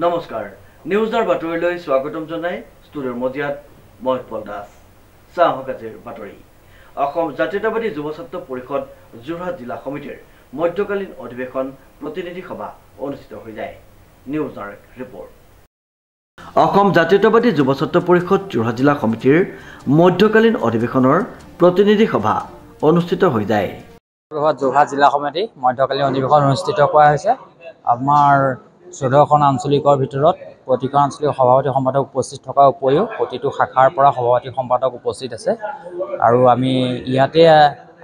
নমস্কাৰ নিউজৰ বাতৰিলৈ স্বাগতম জনাই ষ্টুডিঅ'ৰ মজিয়াত মই পল দাস চাহকাজিৰ বাতৰি অসম জাতীয়তাবাদী যুৱ ছাত্ৰ পৰিষদ যোৰহাট জিলা সমিতিৰ মধ্যকালীন অধিৱেশন প্ৰতিনিধি সভা অনুষ্ঠিত হৈ যায় নিউজৰ ৰিপৰ্ট অসম জাতীয়তাবাদী যুৱ ছাত্ৰ পৰিষদ যোৰহাট জিলা সমিতিৰ মধ্যকালীন অধিৱেশনৰ প্ৰতিনিধি সভা অনুষ্ঠিত হৈ যায় যোৰহাট জিলা সমিতি মধ্যকালীন অধিৱেশন অনুষ্ঠিত কৰা হৈছে আমাৰ ১৪খন আঞ্চলিকৰ ভিতৰত প্ৰতিখন আঞ্চলিক সভাপতি সম্পাদক উপস্থিত থকাৰ উপৰিও প্ৰতিটো শাখাৰ পৰা সভাপতি সম্পাদক উপস্থিত আছে আৰু আমি ইয়াতে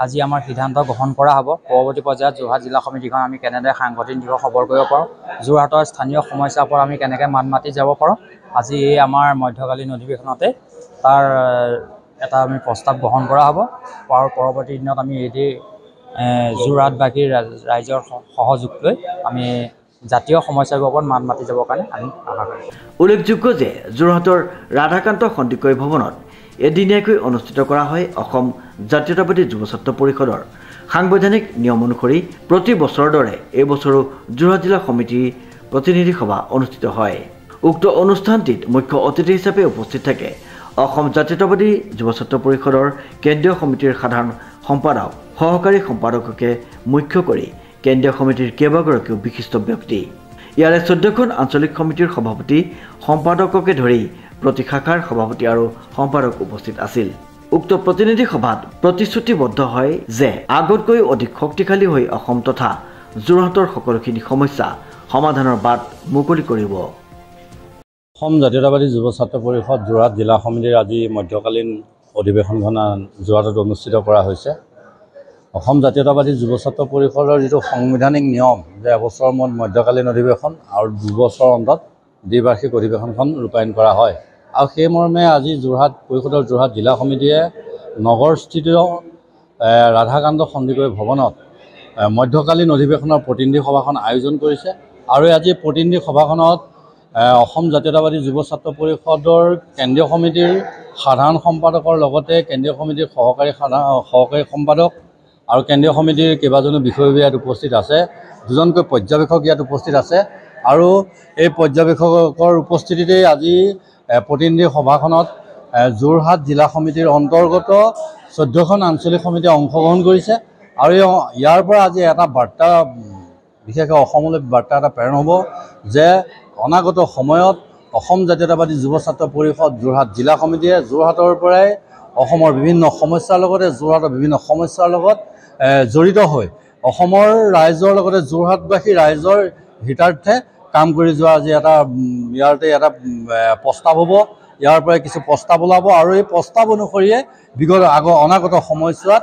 আজি আমাৰ সিদ্ধান্ত গ্ৰহণ কৰা হ'ব পৰৱৰ্তী পৰ্যায়ত যোৰহাট জিলা সমিতিখন আমি কেনেদৰে সাংগঠনিক দিশত সবল কৰিব পাৰোঁ যোৰহাটৰ স্থানীয় সমস্যাৰ পৰা আমি কেনেকৈ মাত মাতি যাব পাৰোঁ আজি এই আমাৰ মধ্যকালীন অধিৱেশনতে তাৰ এটা আমি প্ৰস্তাৱ গ্ৰহণ কৰা হ'ব পৰৱৰ্তী দিনত আমি এই যোৰহাটবাসীৰ ৰাইজৰ সহযোগ লৈ আমি জাতীয় সমস্যাৰ ওপৰত মাত মাতি যাবৰ কাৰণে আমি আশা কৰিছোঁ উল্লেখযোগ্য যে যোৰহাটৰ ৰাধাকান্ত সন্দিকৈ ভৱনত এদিনীয়াকৈ অনুষ্ঠিত কৰা হয় অসম জাতীয়তাবাদী যুৱ ছাত্ৰ পৰিষদৰ সাংবিধানিক নিয়ম অনুসৰি প্ৰতি বছৰৰ দৰে এই বছৰো যোৰহাট জিলা সমিতিৰ প্ৰতিনিধি সভা অনুষ্ঠিত হয় উক্ত অনুষ্ঠানটিত মুখ্য অতিথি হিচাপে উপস্থিত থাকে অসম জাতীয়তাবাদী যুৱ ছাত্ৰ পৰিষদৰ কেন্দ্ৰীয় সমিতিৰ সাধাৰণ সম্পাদক সহকাৰী সম্পাদককে মুখ্য কৰি কেন্দ্ৰীয় সমিতিৰ কেইবাগৰাকীও বিশিষ্ট ব্যক্তি ইয়াৰে ১৪খন আঞ্চলিক সমিতিৰ সভাপতি সম্পাদককে ধৰি প্ৰতি শাখাৰ সভাপতি আৰু সম্পাদক উপস্থিত আছিল উক্ত প্ৰতিনিধি সভাত প্ৰতিশ্ৰুতিবদ্ধ হয় যে আগতকৈ অধিক শক্তিশালী হৈ অসম তথা যোৰহাটৰ সকলোখিনি সমস্যা সমাধানৰ বাট মুকলি কৰিব অসম জাতীয়তাবাদী যুৱ ছাত্ৰ পৰিষদ যোৰহাট জিলা সমিতিৰ আজি মধ্যকালীন অধিৱেশনখন যোৰহাটত অনুষ্ঠিত কৰা হৈছে অসম জাতীয়তাবাদী যুৱ ছাত্ৰ পৰিষদৰ যিটো সাংবিধানিক নিয়ম যে এবছৰৰ মূৰত মধ্যকালীন অধিৱেশন আৰু ২ বছৰৰ অন্তত দ্বিবাৰ্ষিক অধিৱেশনখন ৰূপায়ণ কৰা হয় আৰু সেই মৰ্মে আজি যোৰহাট পৰিষদৰ যোৰহাট জিলা সমিতিয়ে নগৰস্থিত ৰাধাকান্ত সন্দিকৈ ভৱনত মধ্যকালীন অধিৱেশনৰ প্ৰতিনিধি সভাখন আয়োজন কৰিছে আৰু আজি প্ৰতিনিধি সভাখনত অসম জাতীয়তাবাদী যুৱ ছাত্ৰ পৰিষদৰ কেন্দ্ৰীয় সমিতিৰ সাধাৰণ সম্পাদকৰ লগতে কেন্দ্ৰীয় সমিতিৰ সহকাৰী সম্পাদক আৰু কেন্দ্ৰীয় সমিতিৰ কেইবাজনো বিষয়ববীয়া ইয়াত উপস্থিত আছে দুজনকৈ পৰ্যবেক্ষক ইয়াত উপস্থিত আছে আৰু এই পৰ্যবেক্ষকৰ উপস্থিতিতে আজি প্ৰতিনিধি সভাখনত যোৰহাট জিলা সমিতিৰ অন্তৰ্গত ১৪খন আঞ্চলিক সমিতিয়ে অংশগ্ৰহণ কৰিছে আৰু ইয়াৰ পৰা আজি এটা বাৰ্তা বিশেষকৈ অসমলৈ বাৰ্তা এটা প্ৰেৰণ হ'ব যে অনাগত সময়ত অসম জাতীয়তাবাদী যুৱ ছাত্ৰ পৰিষদ যোৰহাট জিলা সমিতিয়ে যোৰহাটৰ পৰাই অসমৰ বিভিন্ন সমস্যাৰ লগতে যোৰহাটৰ বিভিন্ন সমস্যাৰ লগত জড়িত হৈ অসমৰ ৰাইজৰ লগতে যোৰহাটবাসী ৰাইজৰ হিতাৰ্থে কাম কৰি যোৱা আজি এটা ইয়াতে এটা প্ৰস্তাৱ হ'ব ইয়াৰ পৰাই কিছু প্ৰস্তাৱ ওলাব আৰু এই প্ৰস্তাৱ অনুসৰিয়ে বিগত অনাগত সময়ছোৱাত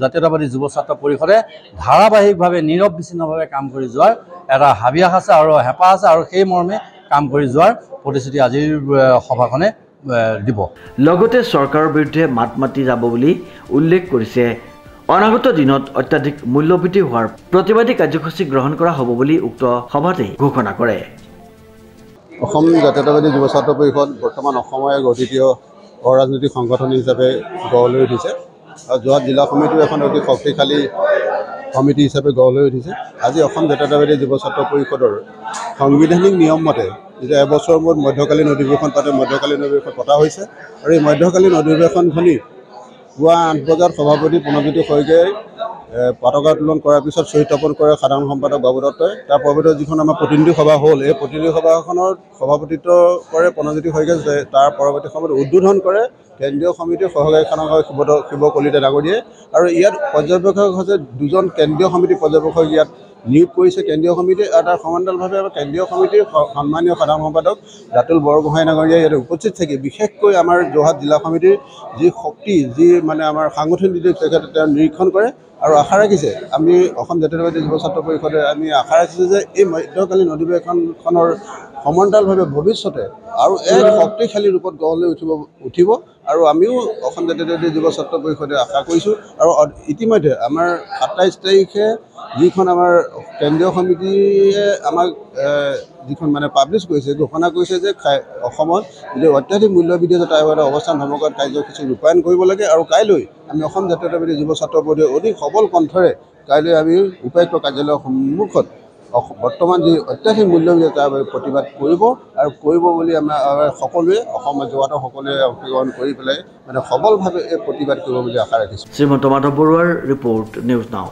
জাতীয়তাবাদী যুৱ ছাত্ৰ পৰিষদে ধাৰাবাহিকভাৱে নিৰবিচ্ছিন্নভাৱে কাম কৰি যোৱাৰ এটা হাবিয়াস আছে আৰু হেঁপাহ আছে আৰু সেই মৰ্মে কাম কৰি যোৱাৰ প্ৰতিশ্ৰুতি আজিৰ সভাখনে দিব লগতে চৰকাৰৰ বিৰুদ্ধে মাত মাতি যাব বুলি উল্লেখ কৰিছে অনাগত দিনত অত্যাধিক মূল্যবৃদ্ধি হোৱাৰ প্ৰতিবাদী কাৰ্যসূচী গ্ৰহণ কৰা হ'ব বুলি উক্ত সভাতে ঘোষণা কৰে অসম জাতীয়তাবাদী যুৱ ছাত্ৰ পৰিষদ বৰ্তমান অসমৰ এক অদ্বিতীয় অৰাজনৈতিক সংগঠন হিচাপে গঢ় লৈ উঠিছে আৰু যোৰহাট জিলা সমিতিও এখন অতি শক্তিশালী সমিতি হিচাপে গঢ় লৈ উঠিছে আজি অসম জাতীয়তাবাদী যুৱ ছাত্ৰ পৰিষদৰ সাংবিধানিক নিয়ম মতে যে এবছৰৰ মূৰত মধ্যকালীন অধিৱেশন মধ্যকালীন অধিৱেশন পতা হৈছে আৰু এই মধ্যকালীন অধিৱেশনখনি পুৱা ৮ বজাত সভাপতি প্ৰণৱজ্যোতি শইকীয়াই পতাকা উত্তোলন কৰাৰ পিছত চহী তৰ্পণ কৰে সাধাৰণ সম্পাদক বাবু দত্তই তাৰ পৰৱৰ্তী যিখন আমাৰ প্ৰতিনিধি সভা হ'ল এই প্ৰতিনিধি সভাখনৰ সভাপতিত্ব কৰে প্ৰণৱজ্যোতি শইকীয়াই তাৰ পৰৱৰ্তী সময়ত উদ্বোধন কৰে কেন্দ্ৰীয় সমিতিৰ সহকাৰী সম্পাদক শিৱ কলিতা ডাঙৰীয়াই আৰু ইয়াত পৰ্যবেক্ষক হৈছে দুজন কেন্দ্ৰীয় সমিতিৰ পৰ্যবেক্ষক ইয়াত নিয়োগ কৰিছে কেন্দ্ৰীয় সমিতিয়ে আৰু তাৰ সমান্তৰালভাৱে কেন্দ্ৰীয় সমিতিৰ সন্মানীয় সাধাৰণ সম্পাদক ৰাতুল বৰগোহাঁই ডাঙৰীয়াই ইয়াত উপস্থিত থাকি বিশেষকৈ আমাৰ যোৰহাট জিলা সমিতিৰ যি শক্তি যি মানে আমাৰ সাংগঠনিক দিশ তেখেতে তেওঁ নিৰীক্ষণ কৰে আৰু আশা ৰাখিছে আমি অসম জাতীয়তাবাদী যুৱ ছাত্ৰ পৰিষদে আমি আশা ৰাখিছোঁ যে এই মধ্যকালীন অধিৱেশনখনৰ সমান্তৰালভাৱে ভৱিষ্যতে আৰু এক শক্তিশালী ৰূপত গঢ় লৈ উঠিব আৰু আমিও অসম জাতীয়তাবাদী যুৱ ছাত্ৰ পৰিষদে আশা কৰিছোঁ আৰু ইতিমধ্যে আমাৰ ২৭ তাৰিখে যিখন আমাৰ কেন্দ্ৰীয় সমিতিয়ে আমাক যিখন মানে পাব্লিছ কৰিছে ঘোষণা কৰিছে যে অসমত যদি অত্যাধিক মূল্যবৃদ্ধি আছে তাৰ বাবে অৱস্থান ধৰ্মঘট কাৰ্যসূচী ৰূপায়ণ কৰিব লাগে আৰু কাইলৈ আমি অসম জাতীয়তাবাদী যুৱ ছাত্ৰ পৰিষদে অধিক সবল কণ্ঠৰে কাইলৈ আমি উপায়ুক্ত কাৰ্যালয়ৰ সন্মুখত বৰ্তমান যি অত্যাধিক মূল্য তাৰ প্ৰতিবাদ কৰিব বুলি আমাৰ সকলোৱে অসমৰ যুৱটো সকলোৱে অংশগ্ৰহণ কৰি পেলাই মানে সবলভাৱে এই প্ৰতিবাদ কৰিব বুলি আশা ৰাখিছোঁ। শ্ৰীমন্ত মাধৱ বৰুৱাৰ ৰিপৰ্ট, নিউজ নাও।